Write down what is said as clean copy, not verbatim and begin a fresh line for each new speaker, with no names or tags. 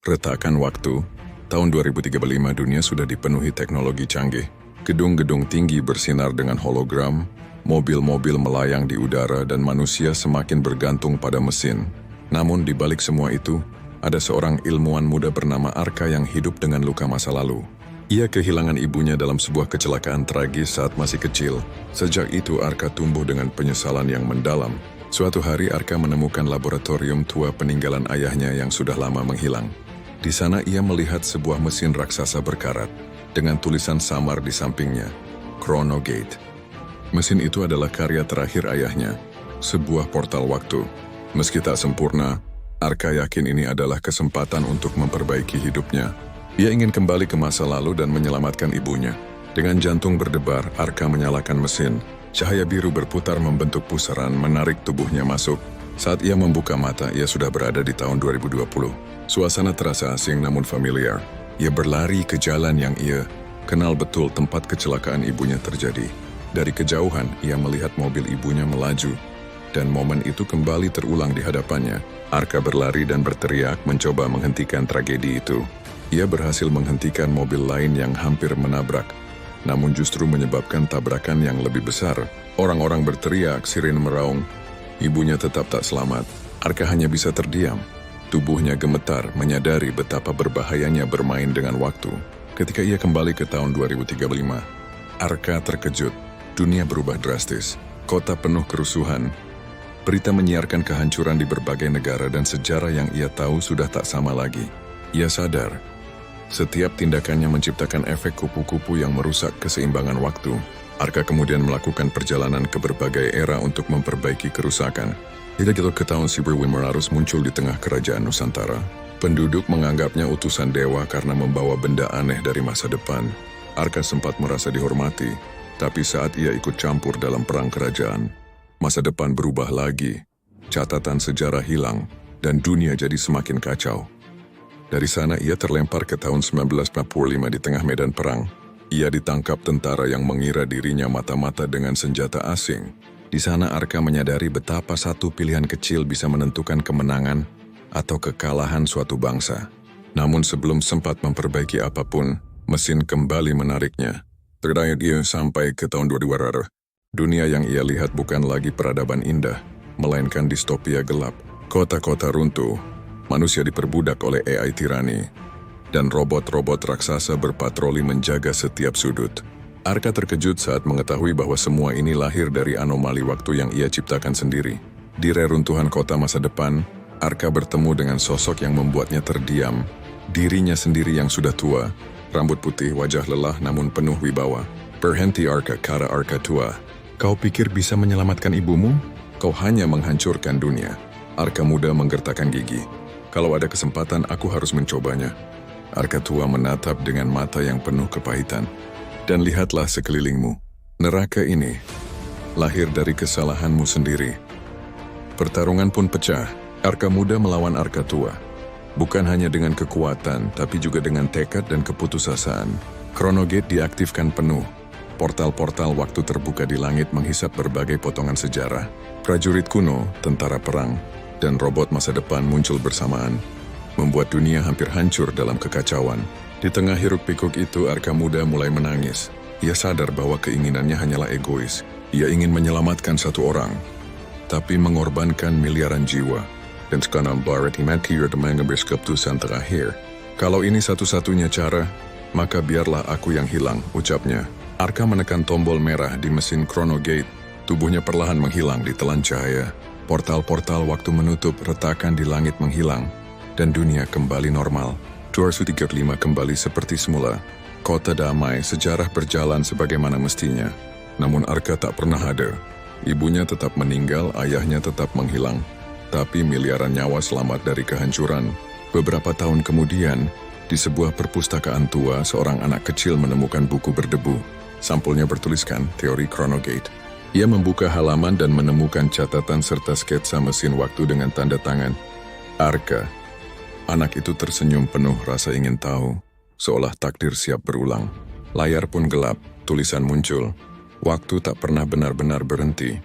Retakan waktu, tahun 2035 dunia sudah dipenuhi teknologi canggih. Gedung-gedung tinggi bersinar dengan hologram, mobil-mobil melayang di udara dan manusia semakin bergantung pada mesin. Namun di balik semua itu, ada seorang ilmuwan muda bernama Arka yang hidup dengan luka masa lalu. Ia kehilangan ibunya dalam sebuah kecelakaan tragis saat masih kecil. Sejak itu Arka tumbuh dengan penyesalan yang mendalam. Suatu hari Arka menemukan laboratorium tua peninggalan ayahnya yang sudah lama menghilang. Di sana ia melihat sebuah mesin raksasa berkarat, dengan tulisan samar di sampingnya, Chronogate. Mesin itu adalah karya terakhir ayahnya, sebuah portal waktu. Meski tak sempurna, Arka yakin ini adalah kesempatan untuk memperbaiki hidupnya. Ia ingin kembali ke masa lalu dan menyelamatkan ibunya. Dengan jantung berdebar, Arka menyalakan mesin. Cahaya biru berputar membentuk pusaran, menarik tubuhnya masuk. Saat ia membuka mata, ia sudah berada di tahun 2020. Suasana terasa asing namun familiar. Ia berlari ke jalan yang ia kenal betul tempat kecelakaan ibunya terjadi. Dari kejauhan, ia melihat mobil ibunya melaju. Dan momen itu kembali terulang di hadapannya. Arka berlari dan berteriak mencoba menghentikan tragedi itu. Ia berhasil menghentikan mobil lain yang hampir menabrak. Namun justru menyebabkan tabrakan yang lebih besar. Orang-orang berteriak, sirine meraung. Ibunya tetap tak selamat. Arka hanya bisa terdiam. Tubuhnya gemetar, menyadari betapa berbahayanya bermain dengan waktu. Ketika ia kembali ke tahun 2035, Arka terkejut. Dunia berubah drastis. Kota penuh kerusuhan. Berita menyiarkan kehancuran di berbagai negara dan sejarah yang ia tahu sudah tak sama lagi. Ia sadar, setiap tindakannya menciptakan efek kupu-kupu yang merusak keseimbangan waktu. Arka kemudian melakukan perjalanan ke berbagai era untuk memperbaiki kerusakan. Tidak jauh ke tahun 1500 muncul di tengah kerajaan Nusantara. Penduduk menganggapnya utusan dewa karena membawa benda aneh dari masa depan. Arka sempat merasa dihormati, tapi saat ia ikut campur dalam perang kerajaan, masa depan berubah lagi. Catatan sejarah hilang, dan dunia jadi semakin kacau. Dari sana ia terlempar ke tahun 1945 di tengah medan perang. Ia ditangkap tentara yang mengira dirinya mata-mata dengan senjata asing. Di sana Arka menyadari betapa satu pilihan kecil bisa menentukan kemenangan atau kekalahan suatu bangsa. Namun sebelum sempat memperbaiki apapun, mesin kembali menariknya. Terakhir ia sampai ke tahun 2000. Dunia yang ia lihat bukan lagi peradaban indah, melainkan distopia gelap. Kota-kota runtuh, manusia diperbudak oleh AI tirani, dan robot-robot raksasa berpatroli menjaga setiap sudut. Arka terkejut saat mengetahui bahwa semua ini lahir dari anomali waktu yang ia ciptakan sendiri. Di reruntuhan kota masa depan, Arka bertemu dengan sosok yang membuatnya terdiam. Dirinya sendiri yang sudah tua, rambut putih, wajah lelah namun penuh wibawa. "Berhenti Arka," kata Arka tua. "Kau pikir bisa menyelamatkan ibumu? Kau hanya menghancurkan dunia." Arka muda menggertakkan gigi. "Kalau ada kesempatan, aku harus mencobanya." Arka tua menatap dengan mata yang penuh kepahitan. "Dan lihatlah sekelilingmu. Neraka ini lahir dari kesalahanmu sendiri." Pertarungan pun pecah. Arka muda melawan Arka tua. Bukan hanya dengan kekuatan, tapi juga dengan tekad dan keputusasaan. Chronogate diaktifkan penuh. Portal-portal waktu terbuka di langit menghisap berbagai potongan sejarah. Prajurit kuno, tentara perang, dan robot masa depan muncul bersamaan, membuat dunia hampir hancur dalam kekacauan. Di tengah hiruk-pikuk itu, Arka muda mulai menangis. Ia sadar bahwa keinginannya hanyalah egois. Ia ingin menyelamatkan satu orang, tapi mengorbankan miliaran jiwa. Dan sekarang berarti mati dengan keputusan terakhir. "Kalau ini satu-satunya cara, maka biarlah aku yang hilang," ucapnya. Arka menekan tombol merah di mesin Chronogate. Tubuhnya perlahan menghilang di telan cahaya. Portal-portal waktu menutup, retakan di langit menghilang, dan dunia kembali normal. 2035 kembali seperti semula. Kota damai, sejarah berjalan sebagaimana mestinya. Namun Arka tak pernah ada. Ibunya tetap meninggal, ayahnya tetap menghilang. Tapi miliaran nyawa selamat dari kehancuran. Beberapa tahun kemudian, di sebuah perpustakaan tua, seorang anak kecil menemukan buku berdebu. Sampulnya bertuliskan teori Chronogate. Ia membuka halaman dan menemukan catatan serta sketsa mesin waktu dengan tanda tangan Arka. Anak itu tersenyum penuh rasa ingin tahu, seolah takdir siap berulang. Layar pun gelap, tulisan muncul. Waktu tak pernah benar-benar berhenti.